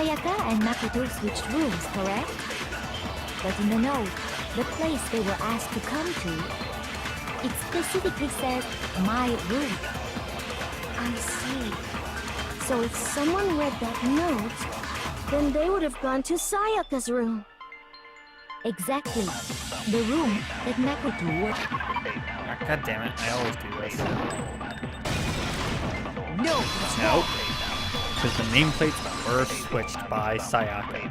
Sayaka and Makoto switched rooms, correct? But in the note, the place they were asked to come to, it specifically says, my room. I see. So if someone read that note, then they would have gone to Sayaka's room. Exactly. The room that Makoto was... Ah, God damn it, I always do this. No, it's Nope. Because the nameplates were switched by Sayaka.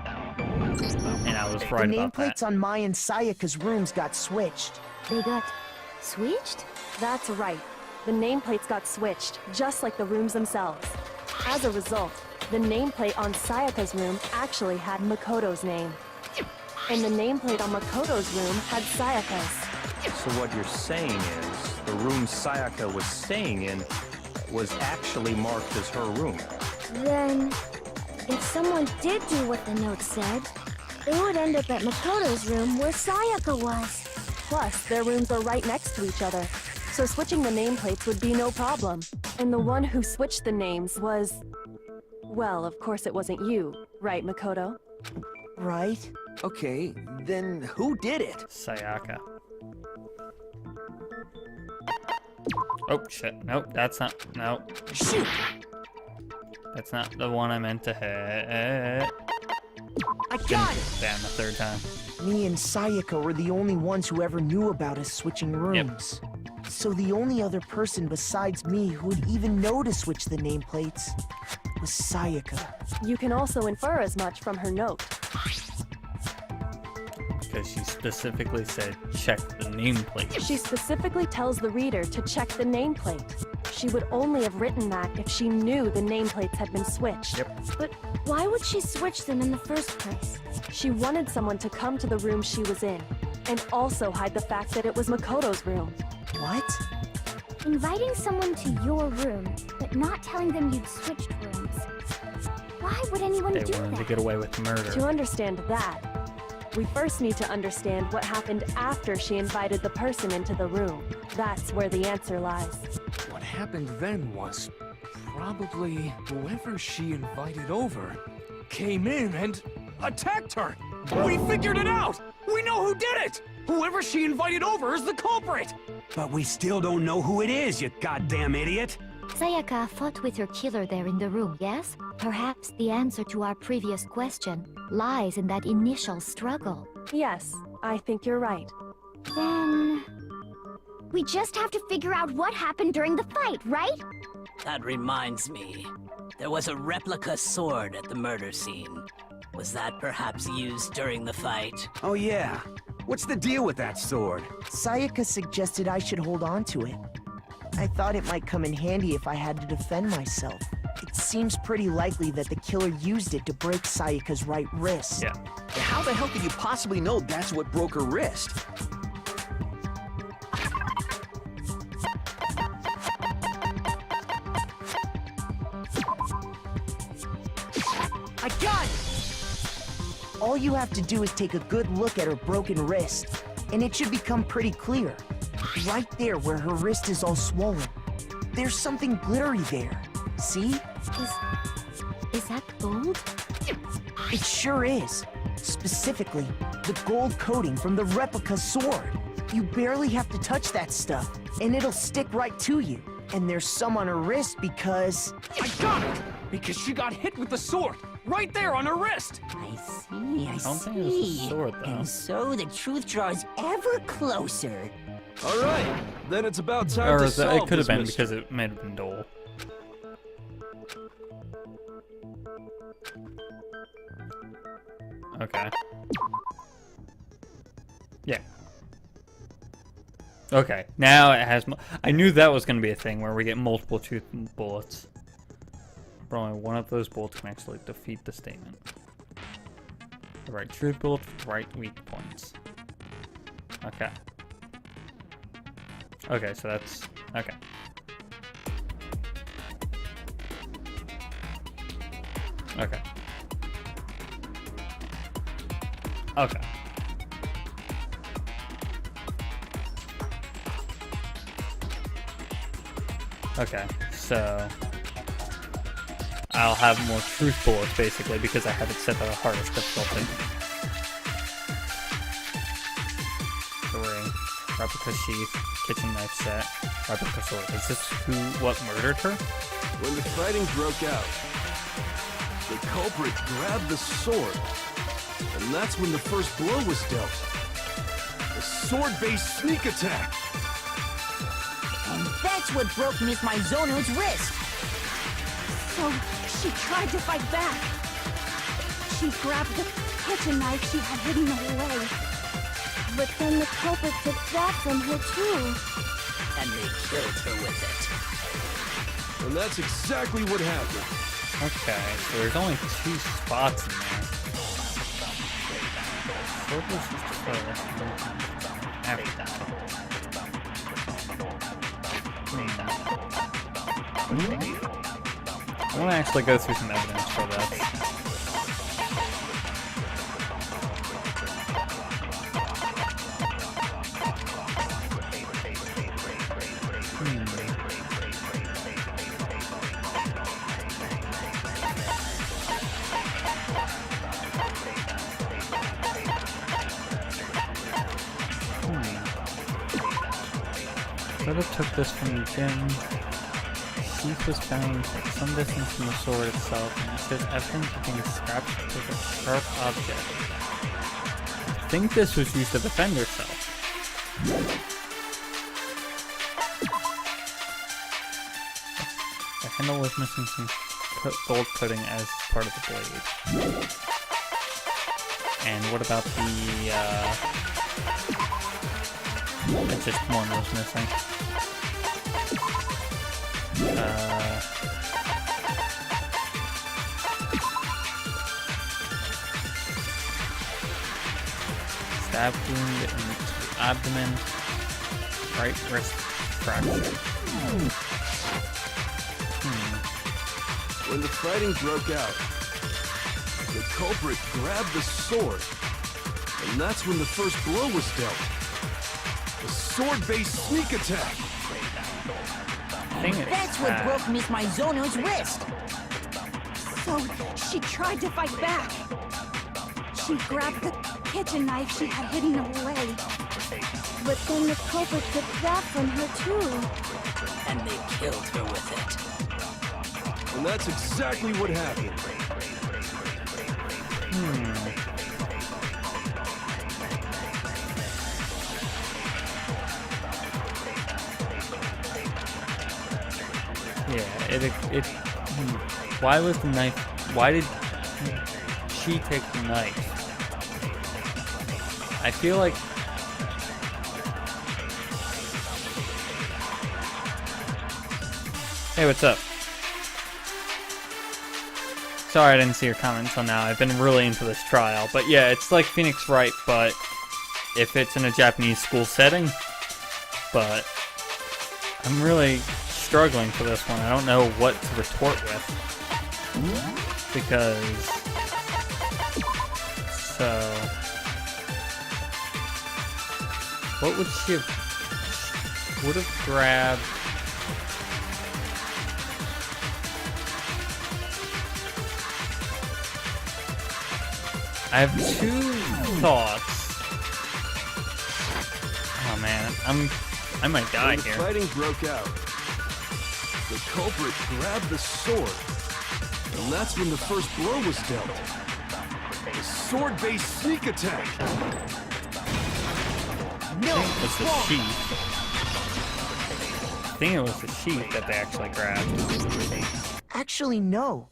And I was right the about nameplates that. on Mai and Sayaka's rooms got switched. They got switched? That's right. The nameplates got switched, just like the rooms themselves. As a result, the nameplate on Sayaka's room actually had Makoto's name. And the nameplate on Makoto's room had Sayaka's. So what you're saying is, the room Sayaka was staying in was actually marked as her room. Then, if someone did do what the note said, they would end up at Makoto's room where Sayaka was. Plus, their rooms are right next to each other, so switching the nameplates would be no problem. And the one who switched the names was... Well, of course it wasn't you, right, Makoto? Right? Okay, then who did it? Sayaka. Oh shit, nope, that's not, nope. Shoot! That's not the one I meant to hit. I got it! Damn, the third time. Me and Sayaka were the only ones who ever knew about us switching rooms. So the only other person besides me who would even know to switch the nameplates was Sayaka. You can also infer as much from her note. Because she specifically said, check the nameplate. She specifically tells the reader to check the nameplate. She would only have written that if she knew the nameplates had been switched. Yep. But why would she switch them in the first place? She wanted someone to come to the room she was in, and also hide the fact that it was Makoto's room. What? Inviting someone to your room, but not telling them you'd switched rooms. Why would anyone They do wanted to that? get away with murder. To understand that, we first need to understand what happened after she invited the person into the room. That's where the answer lies. What happened then was probably whoever she invited over came in and attacked her. We figured it out! We know who did it! Whoever she invited over is the culprit! But we still don't know who it is, you goddamn idiot! Sayaka fought with her killer there in the room, yes? Perhaps the answer to our previous question lies in that initial struggle. Yes, I think you're right. Then... we just have to figure out what happened during the fight, right? That reminds me. There was a replica sword at the murder scene. Was that perhaps used during the fight? Oh yeah. What's the deal with that sword? Sayaka suggested I should hold on to it. I thought it might come in handy if I had to defend myself. It seems pretty likely that the killer used it to break Sayaka's right wrist. Yeah. How the hell could you possibly know that's what broke her wrist? I got it! All you have to do is take a good look at her broken wrist, and it should become pretty clear. Right there where her wrist is all swollen. There's something glittery there. See? Is that gold? It sure is. Specifically, the gold coating from the replica sword. You barely have to touch that stuff, and it'll stick right to you. And there's some on her wrist because... I got it! Because she got hit with the sword, right there on her wrist! I see, I don't think it was a sword, though. And so the truth draws ever closer. Alright, then it's about time Or to is that, solve it could have this been mystery. because it might have been Dole. Okay. Yeah. Okay, now it has... I knew that was going to be a thing where we get multiple truth bullets. But only one of those bullets can actually defeat the statement. The right truth bullet, right weak points. Okay. Okay, so that's... Okay. Okay. Okay. Okay, so... I'll have more truth bullets, basically, because I have it set to the hardest difficulty. Ring, replica sheath, kitchen knife set, replica sword. Is this what murdered her? When the fighting broke out, the culprit grabbed the sword, and that's when the first blow was dealt. A sword-based sneak attack. And that's what broke Miss Maizono's wrist. So she tried to fight back. She grabbed the kitchen knife she had hidden away. But then the culprit took that from her too. And they killed her with it. And that's exactly what happened. Okay, so there's only 2 spots in there. Sword was used to kill I want to actually go through some evidence for that. Whoever took this from the gym, sheath was found at some distance from the sword itself, and it says evidence of being scratched with a sharp object. I think this was used to defend herself. The handle was missing some gold coating as part of the blade. And what about the, it's just one was missing. Stab wound in the abdomen, right wrist fracture. When the fighting broke out, the culprit grabbed the sword, and that's when the first blow was dealt. A sword-based sneak attack. That's what broke Miss Maizono's wrist. So she tried to fight back. She grabbed the kitchen knife she had hidden away. But then the culprit took that from her too. And they killed her with it. And that's exactly what happened. Yeah, why was the knife, why did she take the knife? I feel like, hey, what's up? Sorry I didn't see your comments on now. I've been really into this trial. But yeah, it's like Phoenix Wright, but if it's in a Japanese school setting. But I'm really struggling for this one. I don't know what to retort with. Because... So... What would she have... Would have grabbed... I have 2 thoughts. Oh man, I might die here. When the fighting broke out, the culprit grabbed the sword, and that's when the first blow was dealt. A sword-based sneak attack. No, it's the sheath. I think it was the sheath that they actually grabbed. Actually, no.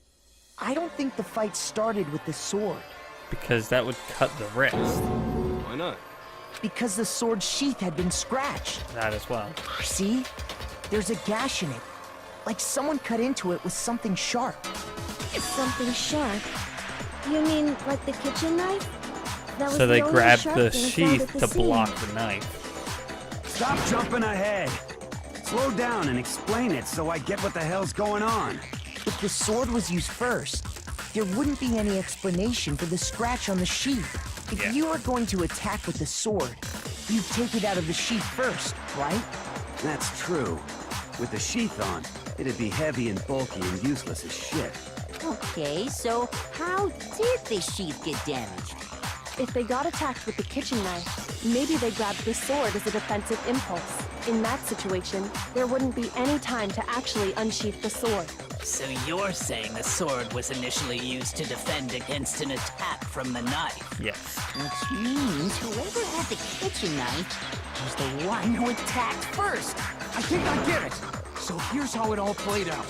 I don't think the fight started with the sword. Because that would cut the wrist. Why not? Because the sword sheath had been scratched. That as well. See? There's a gash in it. Like someone cut into it with something sharp. Something sharp? You mean like the kitchen knife? That was So they the only grabbed sharp the thing found sheath at the to scene. block the knife. Stop jumping ahead. Slow down and explain it so I get what the hell's going on. If the sword was used first, there wouldn't be any explanation for the scratch on the sheath. If Yeah. you are going to attack with the sword, you take it out of the sheath first, right? That's true. With the sheath on, it'd be heavy and bulky and useless as shit. Okay, so how did the sheath get damaged? If they got attacked with the kitchen knife, maybe they grabbed the sword as a defensive impulse. In that situation, there wouldn't be any time to actually unsheath the sword. So you're saying the sword was initially used to defend against an attack from the knife? Yes. Which means whoever had the kitchen knife was the one who attacked first. I think I get it. So here's how it all played out.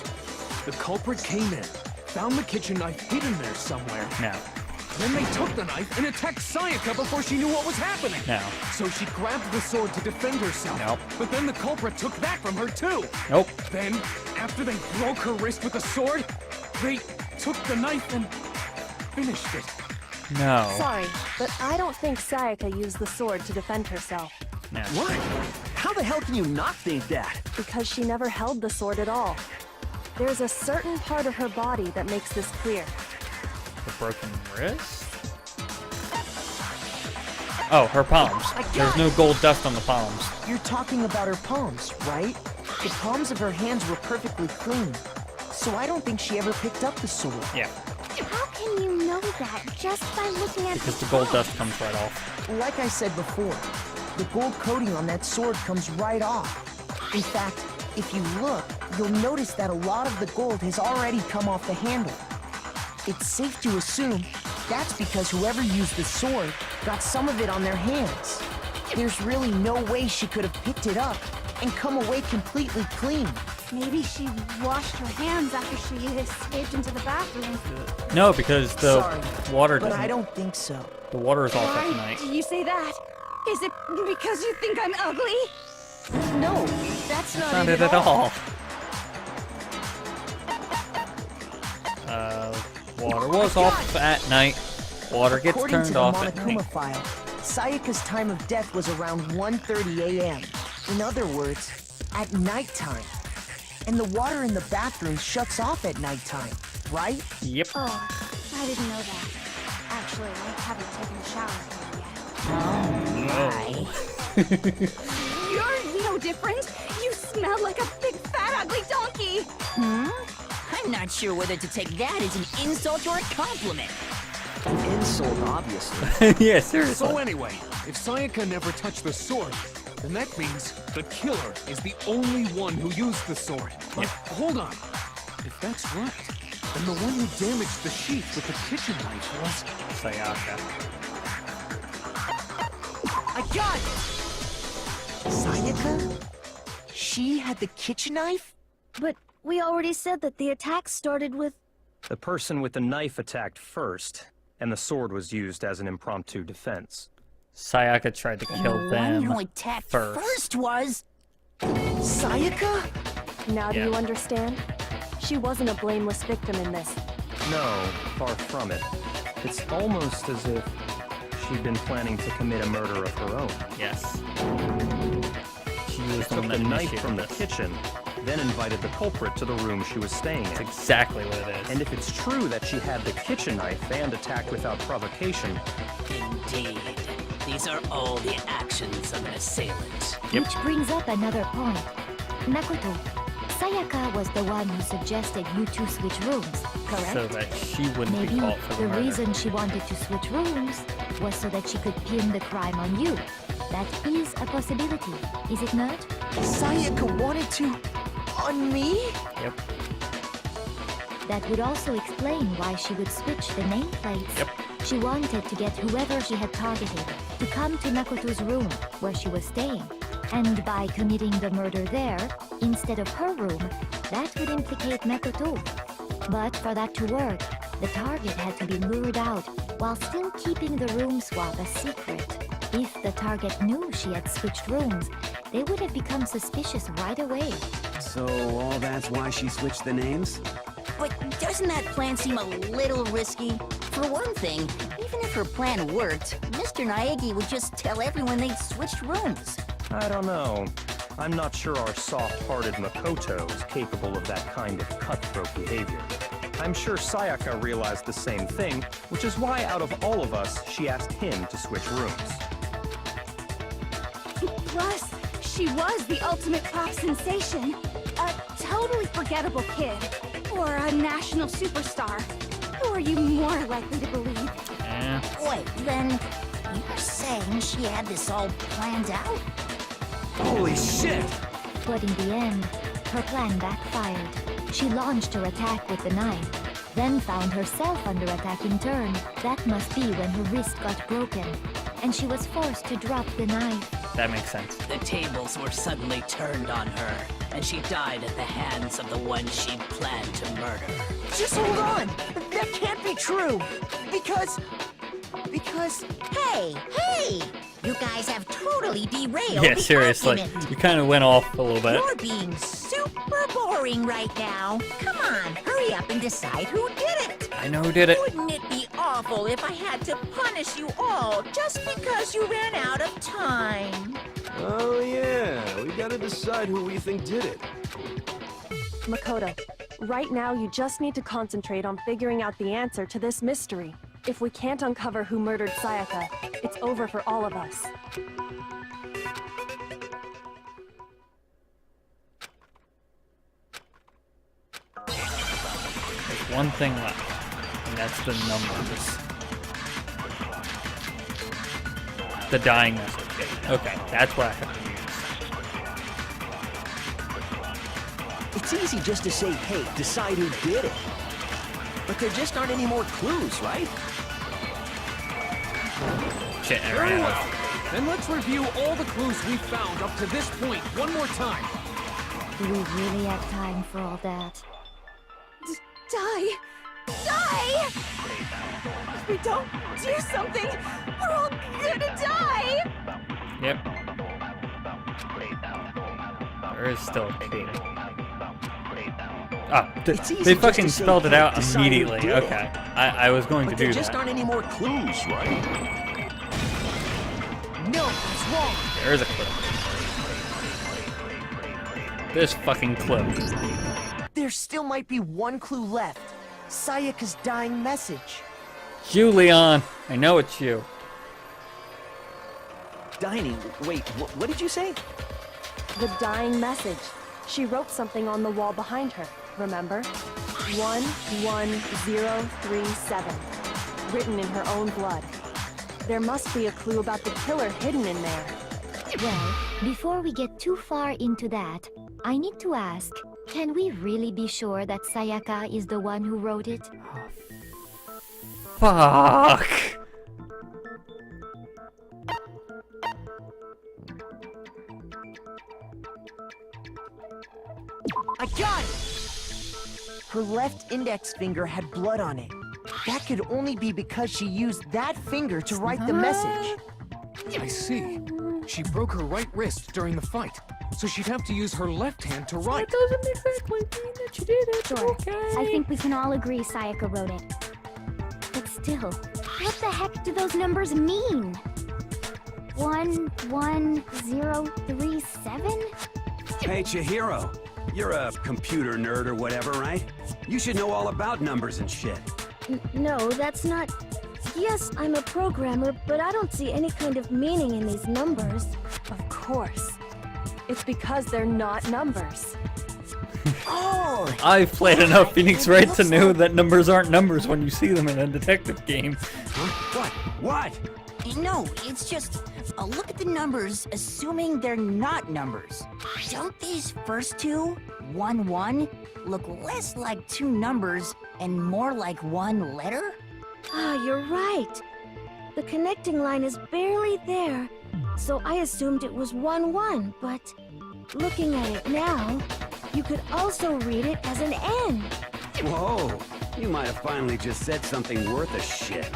The culprit came in, found the kitchen knife hidden there somewhere. Now. Then they took the knife and attacked Sayaka before she knew what was happening. Now. So she grabbed the sword to defend herself. Nope. But then the culprit took that from her too. Nope. Then, after they broke her wrist with the sword, they took the knife and finished it. No. Sorry, but I don't think Sayaka used the sword to defend herself. No. What? How the hell can you not think that? Because she never held the sword at all. There's a certain part of her body that makes this clear. The broken wrist? Oh, her palms. There's no gold dust on the palms. You're talking about her palms, right? The palms of her hands were perfectly clean. So I don't think she ever picked up the sword. Yeah. How can you know that just by looking at Because the gold dust comes right off. Like I said before, the gold coating on that sword comes right off. In fact, if you look, you'll notice that a lot of the gold has already come off the handle. It's safe to assume that's because whoever used the sword got some of it on their hands. There's really no way she could have picked it up and come away completely clean. Maybe she washed her hands after she escaped into the bathroom. No, because the Sorry, water but doesn't. I don't think so. The water is off at Why night. do you say that? Is it because you think I'm ugly? No, that's not, Not it it at all. Water was off at night. Water gets According to turned the off at Monokuma night. file, Sayaka's time of death was around 1:30 a.m. In other words, at nighttime. And the water in the bathroom shuts off at nighttime, right? Yep. Oh, I didn't know that. Actually, I haven't taken a shower yet. You're no different. You smell like a big, fat, ugly donkey. I'm not sure whether to take that as an insult or a compliment. Insult, obviously. Yeah, seriously. So anyway, if Sayaka never touched the sword, then that means the killer is the only one who used the sword. But hold on. If that's right, then the one who damaged the sheath with the kitchen knife was... Sayaka. I got it! Sayaka? She had the kitchen knife? But we already said that the attack started with... The person with the knife attacked first, and the sword was used as an impromptu defense. Sayaka tried to kill The them one who attacked first. first was... Sayaka? Now do Yeah. you understand? She wasn't a blameless victim in this. No, far from it. It's almost as if she'd been planning to commit a murder of her own. Yes. She She was the took one the that knife initiated from the this. kitchen, then invited the culprit to the room she was staying That's in. exactly what it is. And if it's true that she had the kitchen knife and attacked without provocation, Indeed. These are all the actions of an assailant. Yep. Which brings up another point. Makoto, Sayaka was the one who suggested you two switch rooms, correct? So that she wouldn't Maybe be caught for the the murder. reason she wanted to switch rooms was so that she could pin the crime on you. That is a possibility, is it not? Sayaka wanted to... on me? Yep. That would also explain why she would switch the nameplates. Yep. She wanted to get whoever she had targeted to come to Makoto's room where she was staying. And by committing the murder there, instead of her room, that would implicate Makoto. But for that to work, the target had to be lured out while still keeping the room swap a secret. If the target knew she had switched rooms, they would have become suspicious right away. So all that's why she switched the names? But doesn't that plan seem a little risky? For one thing, even if her plan worked, Mr. Naegi would just tell everyone they'd switched rooms. I don't know. I'm not sure our soft-hearted Makoto is capable of that kind of cutthroat behavior. I'm sure Sayaka realized the same thing, which is why out of all of us, she asked him to switch rooms. Plus, she was the ultimate pop sensation. A totally forgettable kid. or a national superstar? Who are you more likely to believe? Yeah. Wait, then you're saying she had this all planned out? Holy shit! But in the end, her plan backfired. She launched her attack with the knife, then found herself under attack in turn. That must be when her wrist got broken, and she was forced to drop the knife. That makes sense. The tables were suddenly turned on her, and she died at the hands of the one she'd planned to murder. Just hold on! That can't be true! Because... Hey! You guys have totally derailed Yeah, the seriously. argument. You kind of went off a little bit. You're being super boring right now. Come on, hurry up and decide who did it. I know who did it. Wouldn't it be awful if I had to punish you all just because you ran out of time? Oh yeah, we gotta decide who we think did it. Makoto, right now you just need to concentrate on figuring out the answer to this mystery. If we can't uncover who murdered Sayaka, it's over for all of us. There's one thing left, and that's the numbers. The dying message. Okay, that's what I have to use. It's easy just to say, hey, decide who did it. But there just aren't any more clues, right? Shit, I Very ran well. out. Then let's review all the clues we've found up to this point one more time. Do we really have time for all that? Die! Die! If we don't do something, we're all gonna die! Yep. There is still a key. Ah, It's easy they just fucking to say, spelled it hey, out decide who immediately. did it. Okay. I was going to But do there just that. aren't any more clues, right? No, it's wrong! There is a clue. This fucking clue. There still might be one clue left. Sayaka's dying message. You, Leon. I know it's you. Diney, wait, what did you say? The dying message. She wrote something on the wall behind her, remember? 11037. Written in her own blood. There must be a clue about the killer hidden in there. Well, before we get too far into that, I need to ask, can we really be sure that Sayaka is the one who wrote it? Fuck. I got it! Her left index finger had blood on it. That could only be because she used that finger to write the message. I see. She broke her right wrist during the fight, so she'd have to use her left hand to write. That doesn't exactly mean that you did it. Sure. Okay. I think we can all agree Sayaka wrote it. But still, What the heck do those numbers mean? 11037? Hey, Chihiro. You're a computer nerd or whatever, right? You should know all about numbers and shit. No, that's not... Yes, I'm a programmer, but I don't see any kind of meaning in these numbers. Of course. It's because they're not numbers. Oh! I've played enough Phoenix Wright to know that numbers aren't numbers when you see them in a detective game. What? What? No, it's just look at the numbers, assuming they're not numbers. Don't these first two, 1-1, look less like two numbers and more like one letter? Ah, you're right. The connecting line is barely there, so I assumed it was 1-1, but looking at it now, you could also read it as an N. Whoa. You might have finally just said something worth a shit.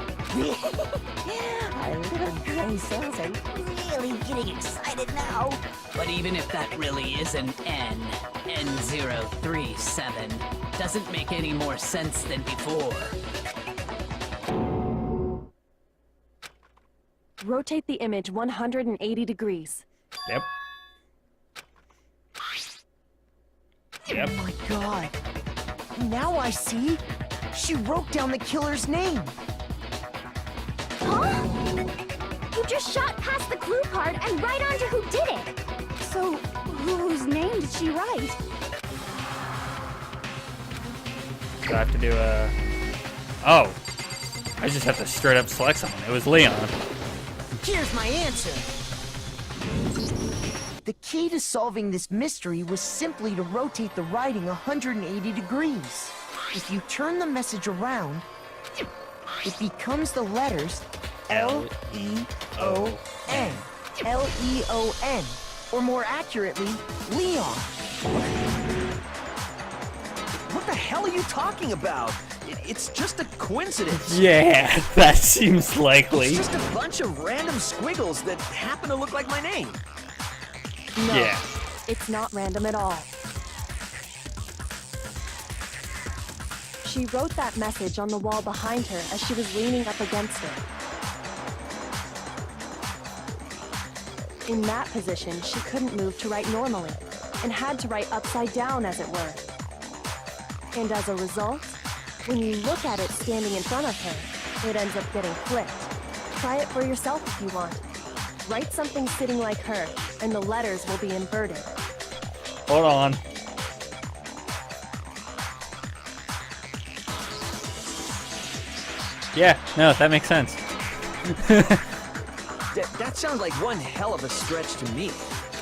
Our little brain cells are really getting excited now. But even if that really is an N, N037, doesn't make any more sense than before. Rotate the image 180 degrees. Yep. Yep. Oh my god. Now I see. She wrote down the killer's name. Huh? You just shot past the clue card and right onto who did it. So, whose name did she write? Do I have to do a... Oh. I just have to straight up select someone. It was Leon. Here's my answer. The key to solving this mystery was simply to rotate the writing 180 degrees. If you turn the message around, it becomes the letters L-E-O-N. L-E-O-N. Or more accurately, Leon. What the hell are you talking about? It's just a coincidence. Yeah, that seems likely. It's just a bunch of random squiggles that happen to look like my name. No, Yeah. it's not random at all. She wrote that message on the wall behind her as she was leaning up against it. In that position, she couldn't move to write normally, and had to write upside down, as it were. And as a result, when you look at it standing in front of her, it ends up getting flipped. Try it for yourself if you want. Write something sitting like her, and the letters will be inverted. Hold on. Yeah, no, that makes sense. That sounds like one hell of a stretch to me.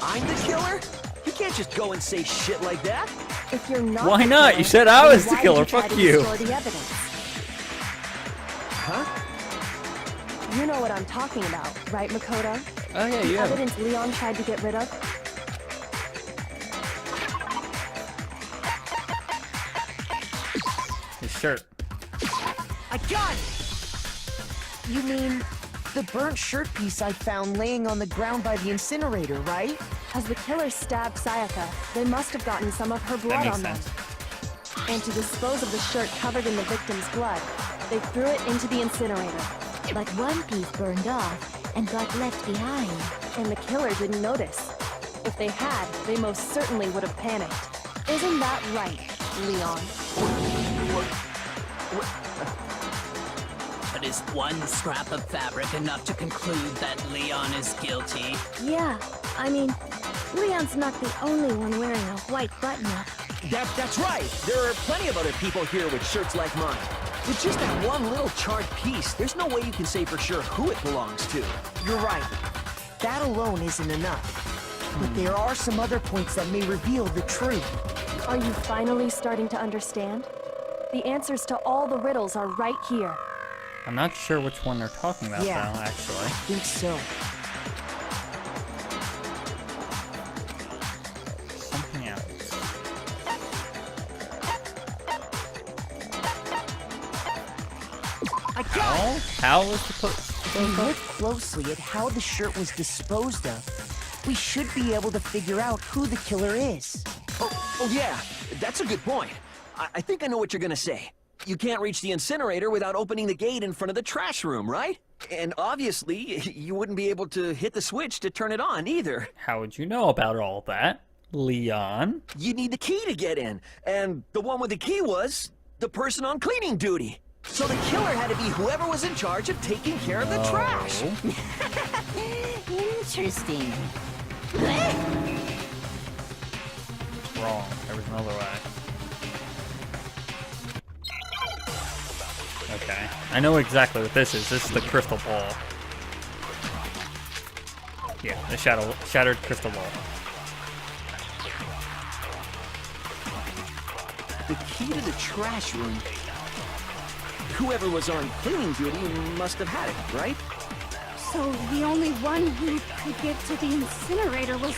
I'm the killer? You can't just go and say shit like that. If you're not Why the not? killer, You said I then was the why killer. did you try Fuck to you. destroy the evidence? Huh? You know what I'm talking about, right, Makoto? Oh yeah, The you have. evidence Leon tried to get rid of? His shirt. I got it! You mean the burnt shirt piece I found laying on the ground by the incinerator, right? As the killer stabbed Sayaka, they must have gotten some of her That blood makes on sense. them. And to dispose of the shirt covered in the victim's blood, they threw it into the incinerator. But one piece burned off and got left behind. And the killer didn't notice. If they had, they most certainly would have panicked. Isn't that right, Leon? But is one scrap of fabric enough to conclude that Leon is guilty? Yeah, I mean, Leon's not the only one wearing a white button-up. That's right. There are plenty of other people here with shirts like mine. With just that one little charred piece, there's no way you can say for sure who it belongs to. You're right. That alone isn't enough. But there are some other points that may reveal the truth. Are you finally starting to understand? The answers to all the riddles are right here. I'm not sure which one they're talking about Yeah. now, actually. I think so. Something else. I got it! How was the If we look closely at how the shirt was disposed of, we should be able to figure out who the killer is. Oh yeah, that's a good point. I think I know what you're gonna say. You can't reach the incinerator without opening the gate in front of the trash room, right? And obviously, you wouldn't be able to hit the switch to turn it on either. How would you know about all that, Leon? You need the key to get in, and the one with the key was the person on cleaning duty. So the killer had to be whoever was in charge of taking care of the trash. Interesting. Wrong. There was another way. Okay. I know exactly what this is. This is the crystal ball. Yeah, the shattered crystal ball. The key to the trash room. Whoever was on cleaning duty must have had it, right? So the only one who could get to the incinerator was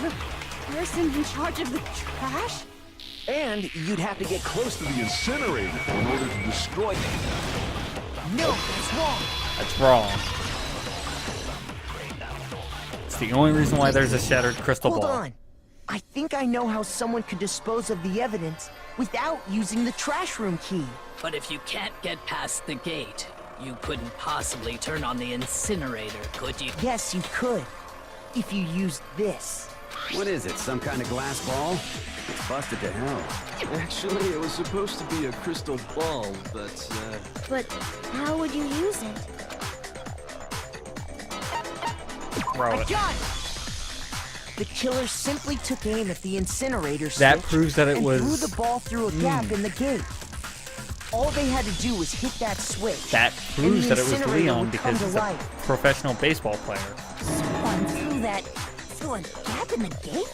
the person in charge of the trash? And you'd have to get close to the incinerator in order to destroy it. No, that's wrong. That's wrong. It's the only reason why there's a shattered crystal Hold ball. on. I think I know how someone could dispose of the evidence without using the trash room key. But if you can't get past the gate, you couldn't possibly turn on the incinerator, could you? Yes, you could. If you used this. What is it, some kind of glass ball? It's busted to hell. Actually, it was supposed to be a crystal ball, but, But how would you use it? Throw it. Got it! The killer simply took aim at the incinerator That switch proves that it and was... threw the ball through a gap in the gate. All they had to do was hit that switch. That and proves the that it was incinerator Leon would come because to he's a life. professional baseball player. Someone through a gap in the gate?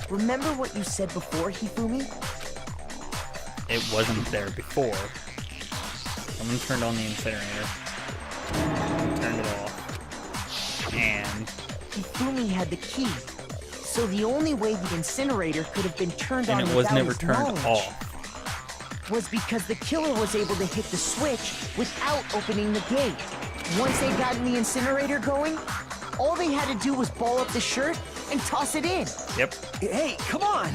Remember what you said before, Hifumi? It wasn't there before. Someone turned on the incinerator. Turned it off. And Hifumi had the key. So the only way the incinerator could have been turned on it was without never his turned knowledge off. was because the killer was able to hit the switch without opening the gate. Once they got the incinerator going, all they had to do was ball up the shirt and toss it in. Yep. Hey, come on!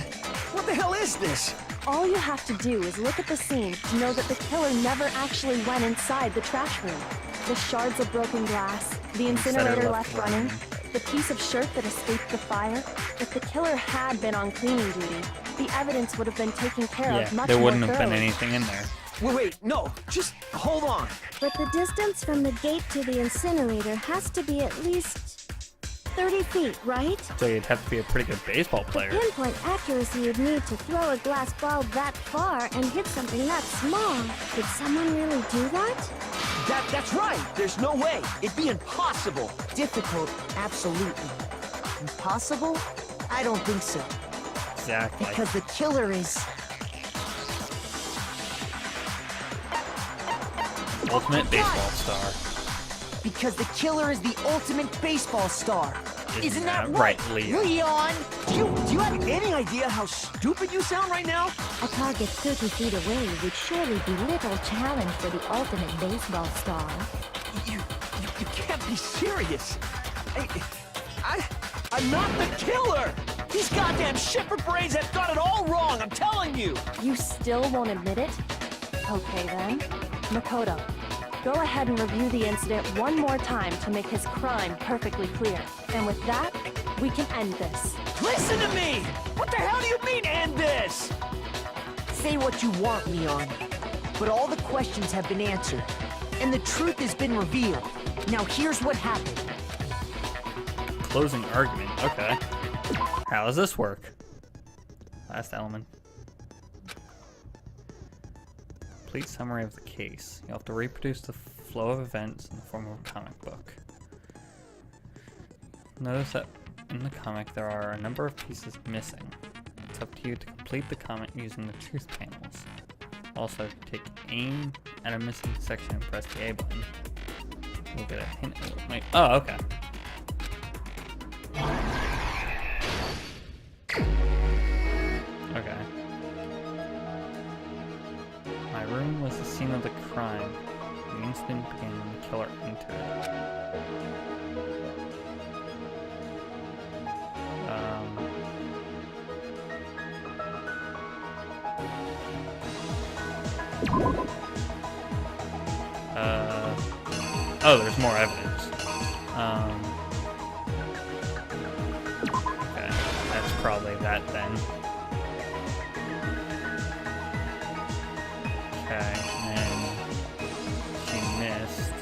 What the hell is this? All you have to do is look at the scene to know that the killer never actually went inside the trash room. The shards of broken glass, the incinerator left running, the piece of shirt that escaped the fire. If the killer had been on cleaning duty, the evidence would have been taken care of much there more wouldn't have been thoroughly. anything in there. Wait, no, just hold on. But the distance from the gate to the incinerator has to be at least 30 feet, right? So you'd have to be a pretty good baseball The player. pinpoint accuracy you'd need to throw a glass ball that far and hit something that small. Could someone really do that? That's right. There's no way. It'd be impossible. Difficult, absolutely. Impossible? I don't think so. Exactly. Because the killer is... Ultimate baseball star. Because the killer is the ultimate baseball star. Isn't that that right, Leon? Leon? Do you have any idea how stupid you sound right now? A target 30 feet away would surely be little challenge for the ultimate baseball star. You can't be serious. I'm not the killer. These goddamn shepherd brains have got it all wrong. I'm telling you. You still won't admit it? Okay then. Makoto, go ahead and review the incident one more time to make his crime perfectly clear. And with that, we can end this. Listen to me! What the hell do you mean, end this? Say what you want, Leon. But all the questions have been answered. And the truth has been revealed. Now here's what happened. Closing argument. Okay. How does this work? Last element. Complete summary of the case. You'll have to reproduce the flow of events in the form of a comic book. Notice that in the comic there are a number of pieces missing. It's up to you to complete the comic using the truth panels. Also, take aim at a missing section and press the A button. You'll get a hint of what might... Oh, okay. Okay. My room was the scene of the crime. The incident began when the killer entered. Oh, there's more evidence. Okay, that's probably that then. Okay, and then she missed.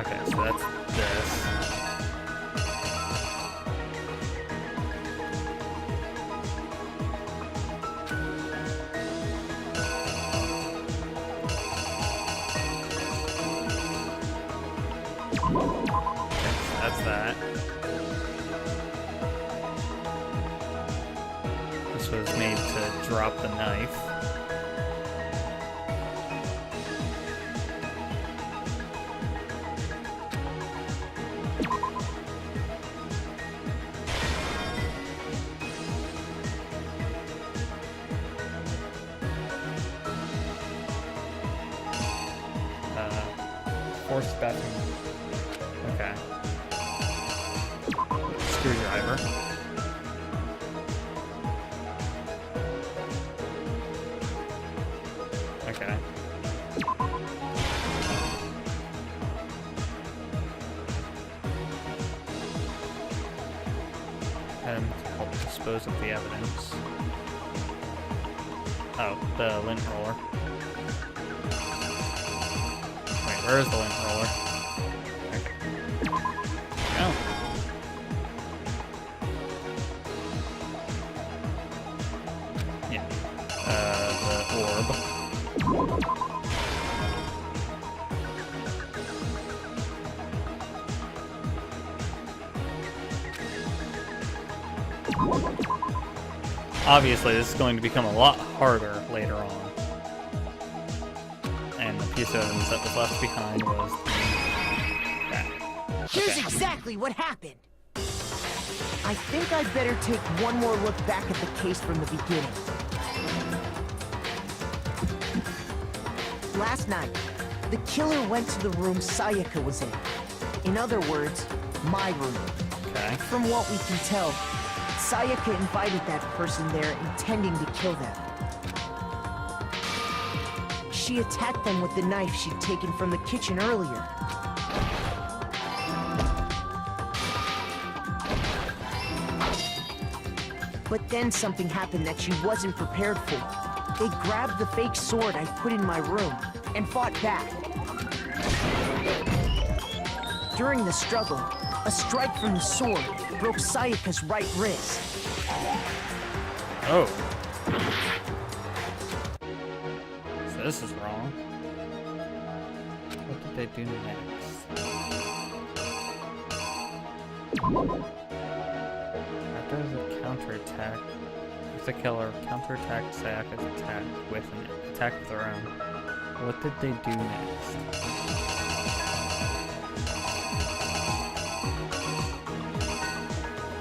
Okay, so that's this. That's that. This was made to drop the knife. Forced bathroom. Okay. Screwdriver. Okay. And help dispose of the evidence. Oh, the lint roller. Wait, where is the lint roller? Oh. Obviously, this is going to become a lot harder later on. And the piece of evidence that was left behind was that. Here's exactly what happened. I think I'd better take one more look back at the case from the beginning. Last night, the killer went to the room Sayaka was in. In other words, my room. Okay. From what we can tell, Sayaka invited that person there intending to kill them. She attacked them with the knife she'd taken from the kitchen earlier. But then something happened that she wasn't prepared for. They grabbed the fake sword I put in my room and fought back. During the struggle, a strike from the sword broke Sayaka's right wrist. Oh. So this is wrong. What did they do next? After the counterattack, the killer counterattacked Sayaka's attack with an attack of their own. What did they do next?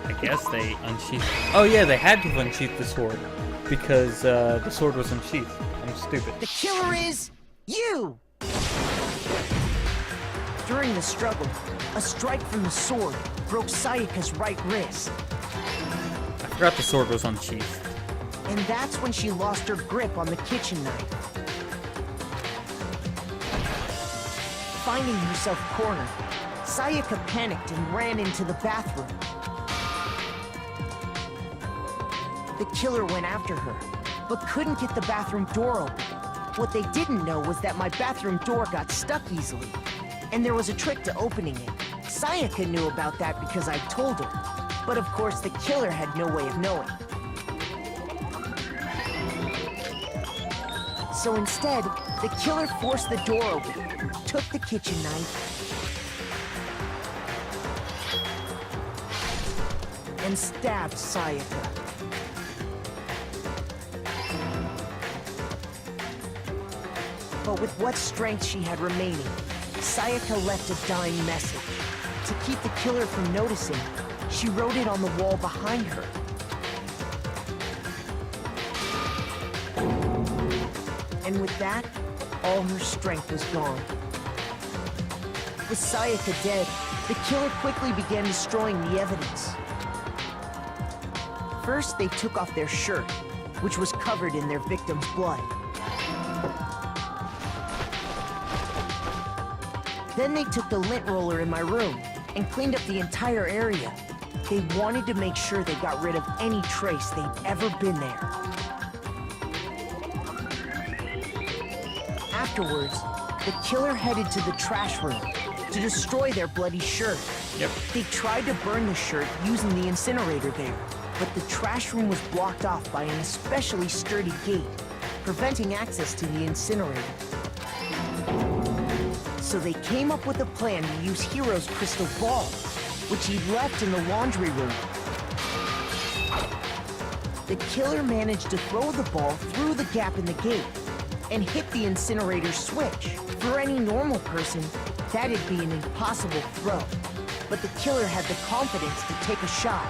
I guess they unsheathed. Oh yeah, they had to unsheath the sword because the sword was unsheathed. I'm stupid. The killer is you! During the struggle, a strike from the sword broke Sayaka's right wrist. I forgot the sword was unsheathed. And that's when she lost her grip on the kitchen knife. Finding herself cornered, Sayaka panicked and ran into the bathroom. The killer went after her, but couldn't get the bathroom door open. What they didn't know was that my bathroom door got stuck easily, and there was a trick to opening it. Sayaka knew about that because I told her, but of course the killer had no way of knowing. So instead, the killer forced the door open, took the kitchen knife, and stabbed Sayaka. But with what strength she had remaining, Sayaka left a dying message. To keep the killer from noticing, she wrote it on the wall behind her. And with that, all her strength was gone. With Sayaka dead, the killer quickly began destroying the evidence. First, they took off their shirt, which was covered in their victim's blood. Then they took the lint roller in my room and cleaned up the entire area. They wanted to make sure they got rid of any trace they'd ever been there. Afterwards, the killer headed to the trash room to destroy their bloody shirt. Yep. They tried to burn the shirt using the incinerator there, but the trash room was blocked off by an especially sturdy gate, preventing access to the incinerator. So they came up with a plan to use Hiro's crystal ball, which he'd left in the laundry room. The killer managed to throw the ball through the gap in the gate and hit the incinerator switch. For any normal person, that'd be an impossible throw. But the killer had the confidence to take a shot,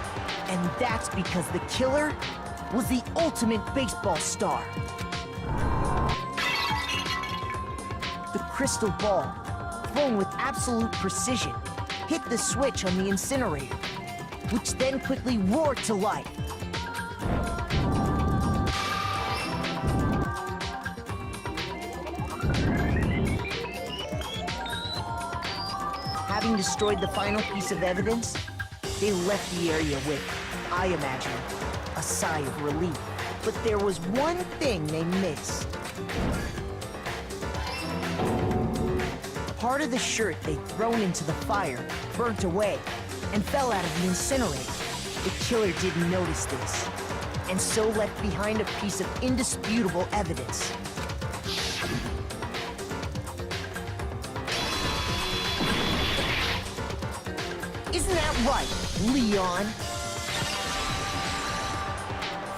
and that's because the killer was the ultimate baseball star. The crystal ball, thrown with absolute precision, hit the switch on the incinerator, which then quickly roared to life. Having destroyed the final piece of evidence, they left the area with, I imagine, a sigh of relief. But there was one thing they missed. Part of the shirt they'd thrown into the fire burnt away and fell out of the incinerator. The killer didn't notice this, and so left behind a piece of indisputable evidence. Isn't that right, Leon?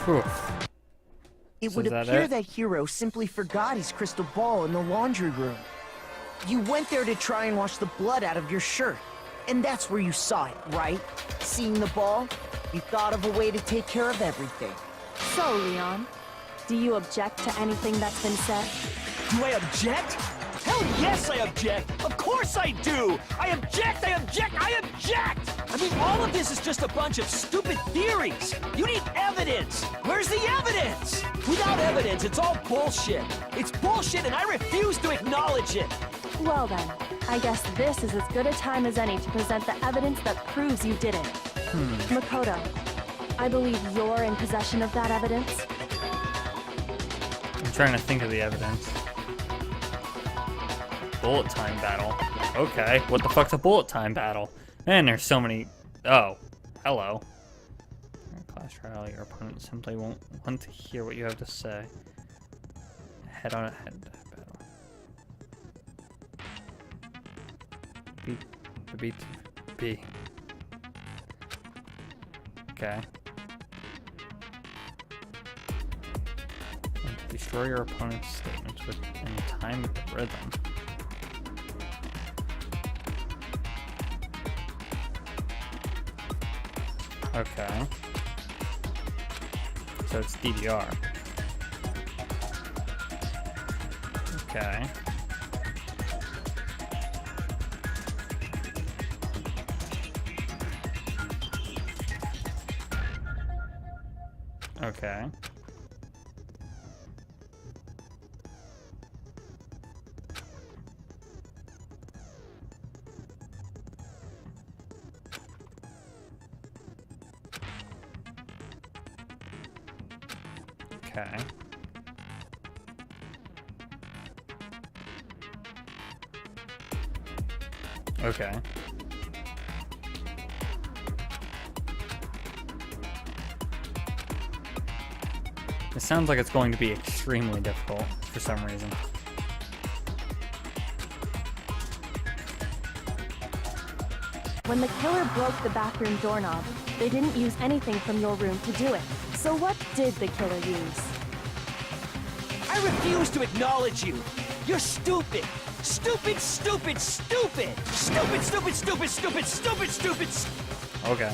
Phew. It So would is that appear it? that Hero simply forgot his crystal ball in the laundry room. You went there to try and wash the blood out of your shirt. And that's where you saw it, right? Seeing the ball, you thought of a way to take care of everything. So, Leon, do you object to anything that's been said? Do I object? Hell yes, I object! Of course I do! I object! I object! I object! I mean, all of this is just a bunch of stupid theories! You need evidence! Where's the evidence? Without evidence, it's all bullshit! It's bullshit and I refuse to acknowledge it! Well then, I guess this is as good a time as any to present the evidence that proves you didn't. Makoto, I believe you're in possession of that evidence. I'm trying to think of the evidence. Bullet time battle. Okay, what the fuck's a bullet time battle? Man, there's so many. Oh, hello. In a class trial, your opponent simply won't want to hear what you have to say. Head on a head battle. B. Okay. Destroy your opponent's statements within time with rhythm. Okay. So it's DDR. Okay. Okay. Okay. Okay. It sounds like it's going to be extremely difficult for some reason. When the killer broke the bathroom doorknob, they didn't use anything from your room to do it. So what did the killer use? I refuse to acknowledge you! You're stupid! Stupid, stupid, stupid! Stupid, stupid, stupid, stupid, stupid, stupid! Okay.